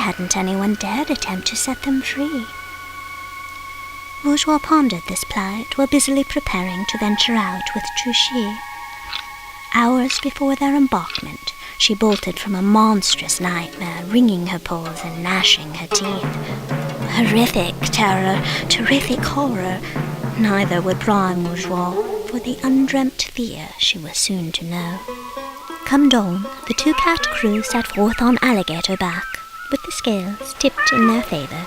hadn't anyone dared attempt to set them free? Bourgeois pondered this plight while busily preparing to venture out with Chu Shi. Hours before their embarkment, she bolted from a monstrous nightmare, wringing her paws and gnashing her teeth. Horrific terror, terrific horror. Neither would rhyme bourgeois, for the undreamt fear she was soon to know. Come dawn, the two-cat crew set forth on alligator back, with the scales tipped in their favor.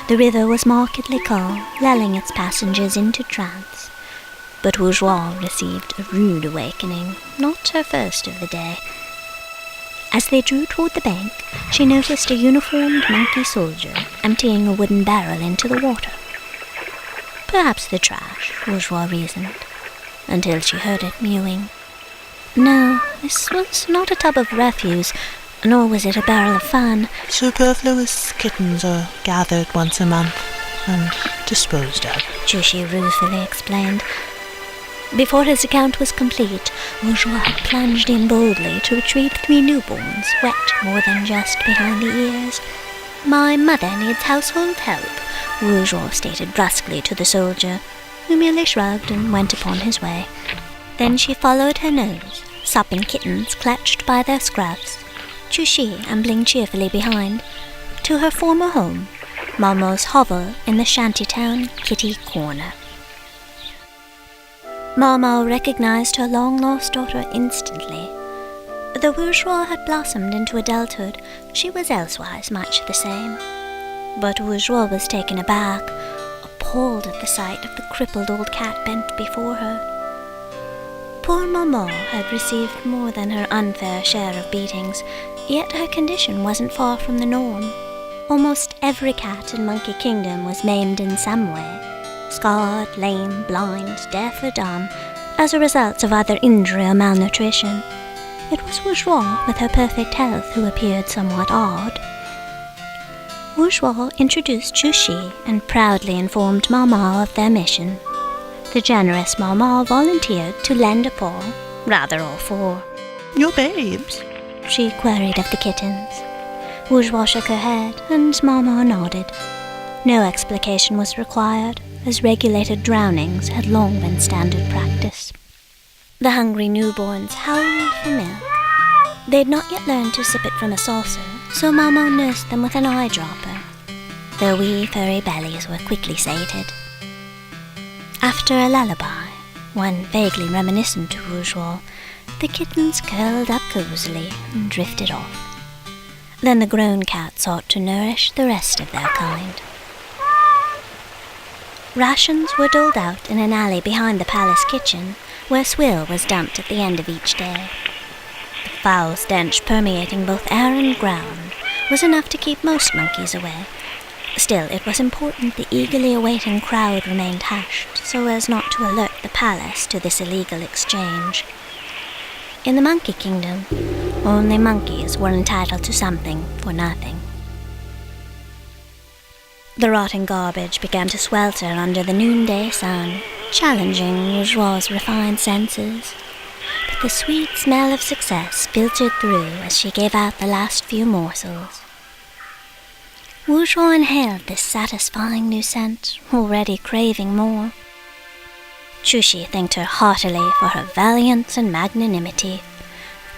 The river was markedly calm, lulling its passengers into trance. But bourgeois received a rude awakening, not her first of the day. As they drew toward the bank, she noticed a uniformed monkey soldier emptying a wooden barrel into the water. Perhaps the trash, bourgeois reasoned, until she heard it mewing. No, this was not a tub of refuse, nor was it a barrel of fun. Superfluous kittens are gathered once a month and disposed of, Chu Shi ruefully explained. Before his account was complete, bourgeois had plunged in boldly to retrieve 3 newborns, wet more than just behind the ears. My mother needs household help, bourgeois stated brusquely to the soldier, who merely shrugged and went upon his way. Then she followed her nose, sopping kittens clutched by their scruffs, Chu Shi ambling cheerfully behind, to her former home, Mamo's hovel in the shantytown Kitty Corner. Mamo recognized her long-lost daughter instantly. Though bourgeois had blossomed into adulthood, she was elsewise much the same. But bourgeois was taken aback, appalled at the sight of the crippled old cat bent before her. Poor Maman had received more than her unfair share of beatings, yet her condition wasn't far from the norm. Almost every cat in Monkey Kingdom was maimed in some way. Scarred, lame, blind, deaf or dumb, as a result of either injury or malnutrition. It was bourgeois, with her perfect health, who appeared somewhat odd. Bourgeois introduced Chu Shi and proudly informed Mama of their mission. The generous Mama volunteered to lend a paw, rather all 4. Your babes? She queried of the kittens. Bourgeois shook her head, and Mama nodded. No explication was required, as regulated drownings had long been standard practice. The hungry newborns howled for milk. They had not yet learned to sip it from a saucer, so Mama nursed them with an eyedropper. Their wee furry bellies were quickly sated. After a lullaby, one vaguely reminiscent to bourgeois, the kittens curled up cozily and drifted off. Then the grown cat sought to nourish the rest of their kind. Rations were doled out in an alley behind the palace kitchen, where swill was dumped at the end of each day. The foul stench permeating both air and ground was enough to keep most monkeys away. Still, it was important the eagerly awaiting crowd remained hushed, so as not to alert the palace to this illegal exchange. In the Monkey Kingdom, only monkeys were entitled to something for nothing. The rotting garbage began to swelter under the noonday sun, challenging bourgeois' refined senses. But the sweet smell of success filtered through as she gave out the last few morsels. Bourgeois inhaled this satisfying new scent, already craving more. Chu Shi thanked her heartily for her valiance and magnanimity.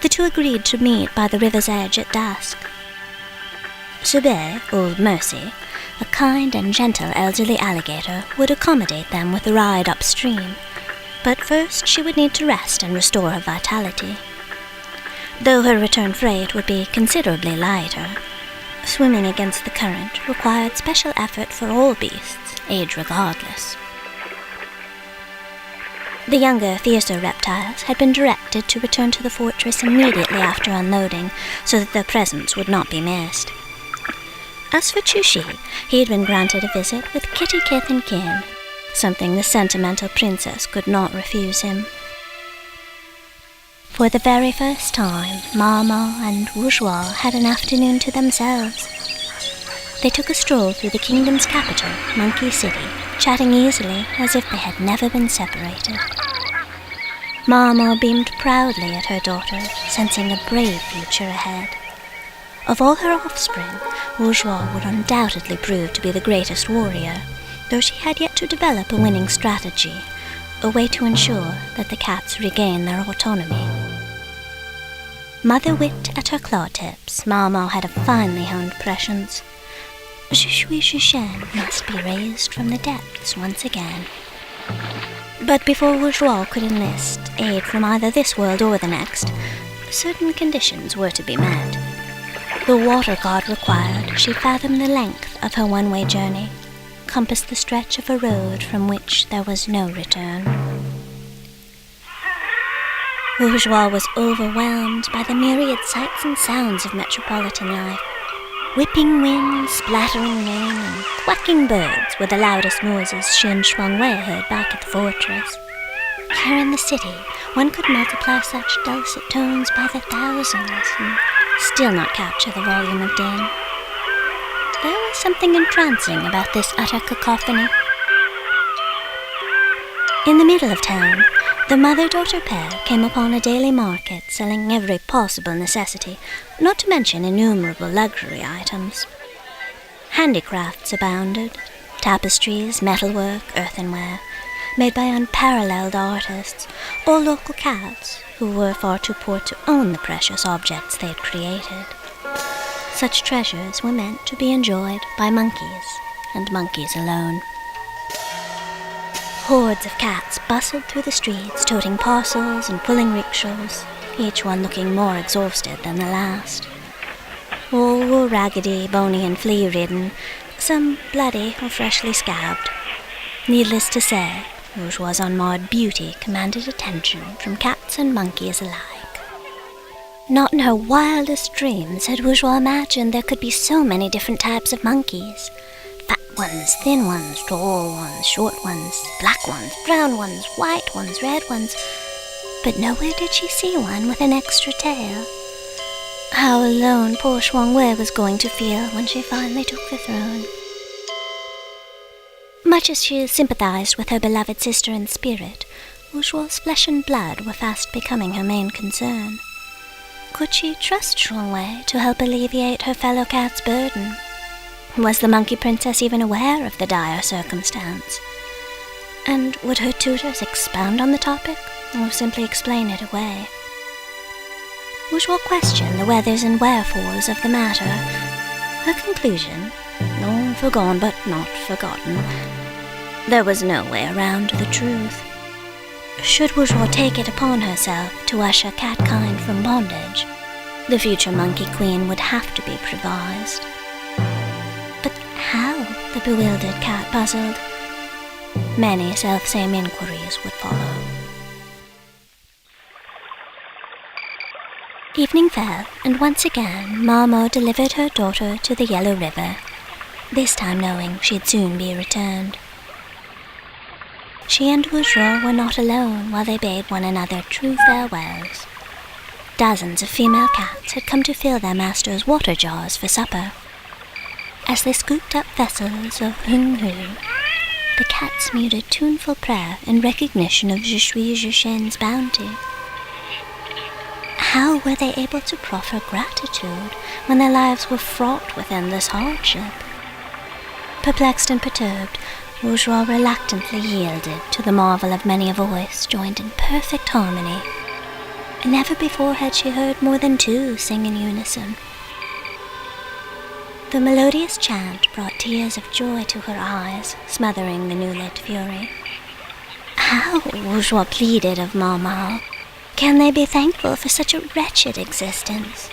The two agreed to meet by the river's edge at dusk. Soubet, Old Mercy, a kind and gentle elderly alligator, would accommodate them with a ride upstream, but first she would need to rest and restore her vitality. Though her return freight would be considerably lighter, swimming against the current required special effort for all beasts, age regardless. The younger, fiercer reptiles had been directed to return to the fortress immediately after unloading, so that their presence would not be missed. As for Chu Shi, he had been granted a visit with kitty kith and kin, something the sentimental princess could not refuse him. For the very first time, Mama and bourgeois had an afternoon to themselves. They took a stroll through the kingdom's capital, Monkey City, chatting easily as if they had never been separated. Mama beamed proudly at her daughter, sensing a brave future ahead. Of all her offspring, Bourgeois would undoubtedly prove to be the greatest warrior, though she had yet to develop a winning strategy, a way to ensure that the cats regain their autonomy. Mother wit at her claw tips, Mama had a finely honed prescience. Je She must be raised from the depths once again. But before Bourgeois could enlist aid from either this world or the next, certain conditions were to be met. The water god required she fathom the length of her one-way journey, compass the stretch of a road from which there was no return. Bourgeois was overwhelmed by the myriad sights and sounds of metropolitan life. Whipping wind, splattering rain, and quacking birds were the loudest noises she and Shuang Wei heard back at the fortress. Here in the city, one could multiply such dulcet tones by the thousands and still not capture the volume of din. There was something entrancing about this utter cacophony. In the middle of town, the mother-daughter pair came upon a daily market selling every possible necessity, not to mention innumerable luxury items. Handicrafts abounded, tapestries, metalwork, earthenware, made by unparalleled artists, all local cats who were far too poor to own the precious objects they had created. Such treasures were meant to be enjoyed by monkeys, and monkeys alone. Hordes of cats bustled through the streets, toting parcels and pulling rickshaws, each one looking more exhausted than the last. All were raggedy, bony and flea-ridden, some bloody or freshly scabbed. Needless to say, Bourgeois' unmarred beauty commanded attention from cats and monkeys alike. Not in her wildest dreams had Bourgeois imagined there could be so many different types of monkeys. Fat ones, thin ones, tall ones, short ones, black ones, brown ones, white ones, red ones. But nowhere did she see one with an extra tail. How alone poor Shuang Wei was going to feel when she finally took the throne. Much as she sympathized with her beloved sister in spirit, Bourgeois' flesh and blood were fast becoming her main concern. Could she trust Shuang Wei to help alleviate her fellow cat's burden? Was the monkey princess even aware of the dire circumstance? And would her tutors expound on the topic, or simply explain it away? Bourgeois questioned the whethers and wherefores of the matter. Her conclusion, long forgone but not forgotten, there was no way around the truth. Should Bourgeois take it upon herself to usher catkind from bondage, the future monkey queen would have to be improvised. But how, the bewildered cat puzzled. Many self-same inquiries would follow. Evening fell, and once again Marmot delivered her daughter to the Yellow River, this time knowing she'd soon be returned. She and Bourgeois were not alone while they bade one another true farewells. Dozens of female cats had come to fill their masters' water jars for supper. As they scooped up vessels of hung-hu, the cats mewed a tuneful prayer in recognition of Je She's bounty. How were they able to proffer gratitude when their lives were fraught with endless hardship? Perplexed and perturbed, Bourgeois reluctantly yielded to the marvel of many a voice joined in perfect harmony. Never before had she heard more than two sing in unison. The melodious chant brought tears of joy to her eyes, smothering the new-lit fury. How, Bourgeois pleaded of Marmot, can they be thankful for such a wretched existence?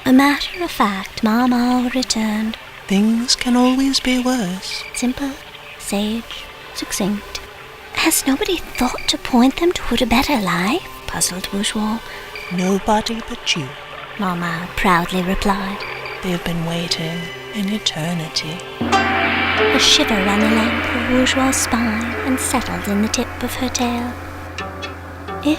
A matter of fact, Marmot returned. Things can always be worse. Simple, sage, succinct. Has nobody thought to point them toward a better life? Puzzled Bourgeois. Nobody but you, Marmot proudly replied. They've been waiting in eternity. A shiver ran the length of Bourgeois' spine and settled in the tip of her tail. If